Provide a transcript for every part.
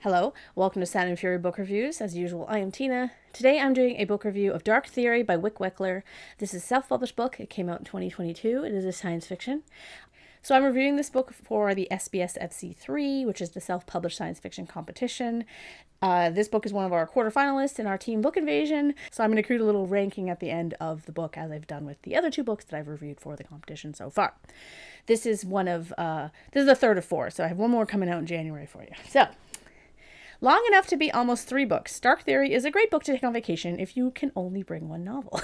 Hello, welcome to Sound and Fury Book Reviews. As usual, I am Tina. Today I'm doing a book review of Dark Theory by Wick Weckler. This is a self-published book. It came out in 2022. It is a science fiction. So I'm reviewing this book for the SPSFC3, which is the self-published science fiction competition. This book is one of our quarter-finalists in our team book invasion, so I'm going to create a little ranking at the end of the book, as I've done with the other two books that I've reviewed for the competition so far. This is the third of four, so I have one more coming out in January for you. So, long enough to be almost 3 books. Dark Theory is a great book to take on vacation if you can only bring one novel.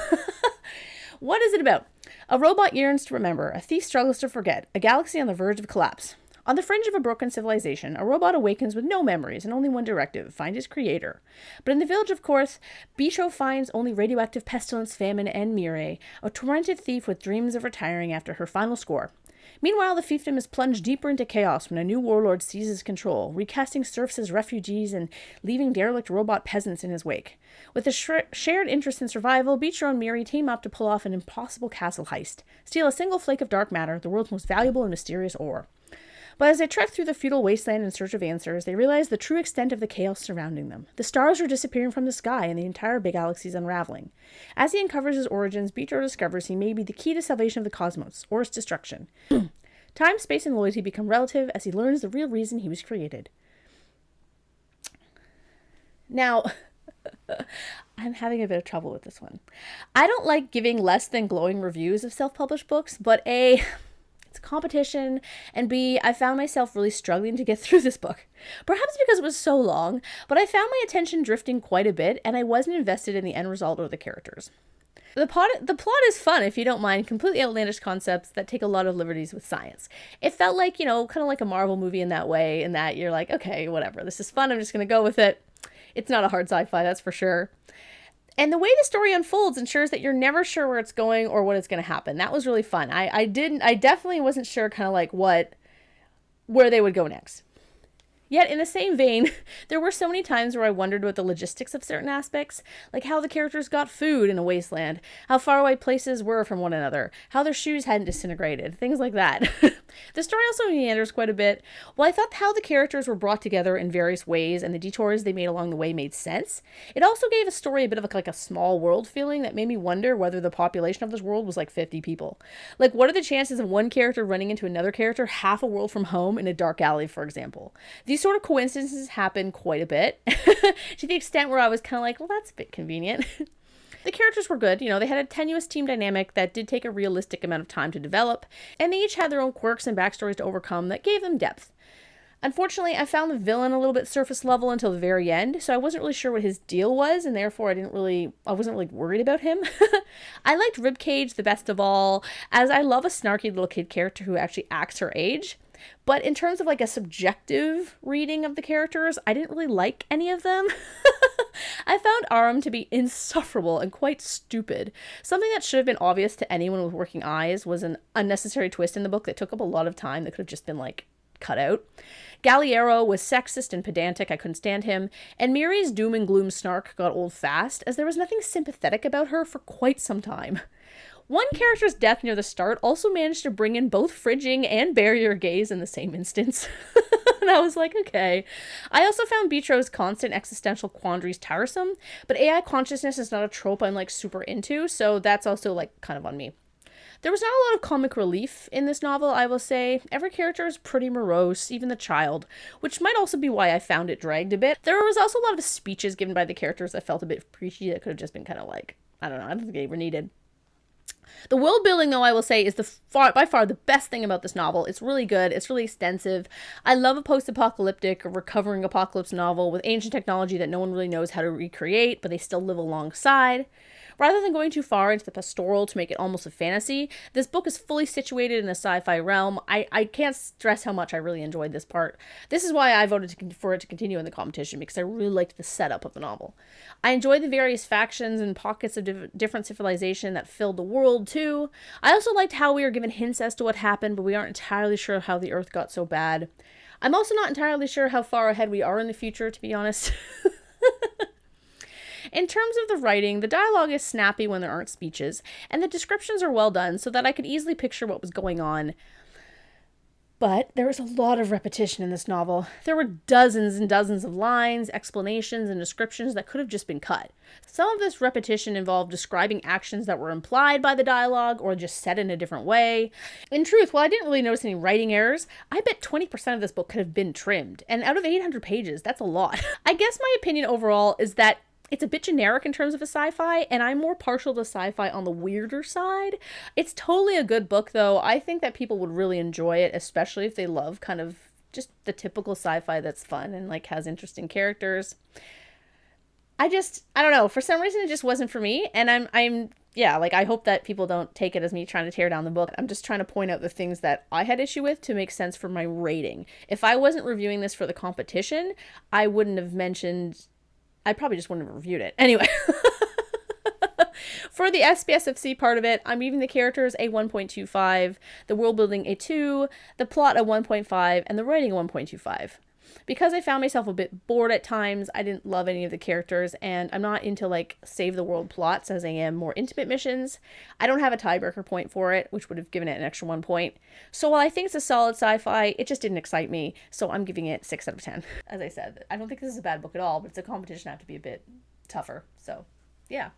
What is it about? A robot yearns to remember, a thief struggles to forget, a galaxy on the verge of collapse. On the fringe of a broken civilization, a robot awakens with no memories and only one directive, find his creator. But in the village of Korth, Bisho finds only radioactive pestilence, famine, and Mireille, a tormented thief with dreams of retiring after her final score. Meanwhile, the fiefdom is plunged deeper into chaos when a new warlord seizes control, recasting serfs as refugees and leaving derelict robot peasants in his wake. With a shared interest in survival, Beecher and Miri team up to pull off an impossible castle heist, steal a single flake of dark matter, the world's most valuable and mysterious ore. But as they trek through the feudal wasteland in search of answers, they realize the true extent of the chaos surrounding them. The stars are disappearing from the sky, and the entire big galaxy is unraveling. As he uncovers his origins, Beecher discovers he may be the key to salvation of the cosmos, or its destruction. Time, space, and loyalty become relative as he learns the real reason he was created. Now, I'm having a bit of trouble with this one. I don't like giving less than glowing reviews of self-published books, but A, it's a competition, and B, I found myself really struggling to get through this book. Perhaps because it was so long, but I found my attention drifting quite a bit, and I wasn't invested in the end result or the characters. The plot is fun if you don't mind completely outlandish concepts that take a lot of liberties with science. It felt like, kind of like a Marvel movie in that way, in that you're like, okay, whatever, this is fun, I'm just going to go with it. It's not a hard sci-fi, that's for sure. And the way the story unfolds ensures that you're never sure where it's going or what is going to happen. That was really fun. I definitely wasn't sure kind of like where they would go next. Yet, in the same vein, there were so many times where I wondered about the logistics of certain aspects, like how the characters got food in a wasteland, how far away places were from one another, how their shoes hadn't disintegrated, things like that. The story also meanders quite a bit. While I thought how the characters were brought together in various ways and the detours they made along the way made sense, it also gave a story a bit of like a small world feeling that made me wonder whether the population of this world was like 50 people. Like, what are the chances of one character running into another character half a world from home in a dark alley, for example? These sort of coincidences happen quite a bit, to the extent where I was kind of like, well, that's a bit convenient. The characters were good, they had a tenuous team dynamic that did take a realistic amount of time to develop, and they each had their own quirks and backstories to overcome that gave them depth. Unfortunately, I found the villain a little bit surface level until the very end, so I wasn't really sure what his deal was, and therefore I wasn't really worried about him. I liked Ribcage the best of all, as I love a snarky little kid character who actually acts her age. But in terms of like a subjective reading of the characters, I didn't really like any of them. I found Aram to be insufferable and quite stupid. Something that should have been obvious to anyone with working eyes was an unnecessary twist in the book that took up a lot of time that could have just been like cut out. Galliero was sexist and pedantic, I couldn't stand him, and Miri's doom and gloom snark got old fast, as there was nothing sympathetic about her for quite some time. One character's death near the start also managed to bring in both fridging and barrier gaze in the same instance. And I was like, okay. I also found Beatro's constant existential quandaries tiresome, but AI consciousness is not a trope I'm like super into, so that's also like kind of on me. There was not a lot of comic relief in this novel, I will say. Every character is pretty morose, even the child, which might also be why I found it dragged a bit. There was also a lot of speeches given by the characters that felt a bit preachy that could have just been kind of like, I don't think they were needed. The world building, though, I will say, is by far the best thing about this novel. It's really good. It's really extensive. I love a post-apocalyptic or recovering apocalypse novel with ancient technology that no one really knows how to recreate, but they still live alongside. Rather than going too far into the pastoral to make it almost a fantasy, this book is fully situated in a sci-fi realm. I can't stress how much I really enjoyed this part. This is why I voted for it to continue in the competition, because I really liked the setup of the novel. I enjoyed the various factions and pockets of different civilization that filled the world, too. I also liked how we were given hints as to what happened, but we aren't entirely sure how the Earth got so bad. I'm also not entirely sure how far ahead we are in the future, to be honest. In terms of the writing, the dialogue is snappy when there aren't speeches, and the descriptions are well done so that I could easily picture what was going on. But there was a lot of repetition in this novel. There were dozens and dozens of lines, explanations, and descriptions that could have just been cut. Some of this repetition involved describing actions that were implied by the dialogue or just said in a different way. In truth, while I didn't really notice any writing errors, I bet 20% of this book could have been trimmed. And out of 800 pages, that's a lot. I guess my opinion overall is that it's a bit generic in terms of a sci-fi, and I'm more partial to sci-fi on the weirder side. It's totally a good book, though. I think that people would really enjoy it, especially if they love kind of just the typical sci-fi that's fun and like has interesting characters. I don't know. For some reason, it just wasn't for me, and yeah, like I hope that people don't take it as me trying to tear down the book. I'm just trying to point out the things that I had issue with to make sense for my rating. If I wasn't reviewing this for the competition, I wouldn't have mentioned. I probably just wouldn't have reviewed it. Anyway, for the SPSFC part of it, I'm giving the characters a 1.25, the world building a 2, the plot a 1.5, and the writing a 1.25. Because I found myself a bit bored at times, I didn't love any of the characters, and I'm not into like save the world plots as I am more intimate missions. I don't have a tiebreaker point for it, which would have given it an extra 1 point. So while I think it's a solid sci-fi, it just didn't excite me, so I'm giving it 6 out of 10. As I said, I don't think this is a bad book at all, but it's a competition I have to be a bit tougher, so yeah.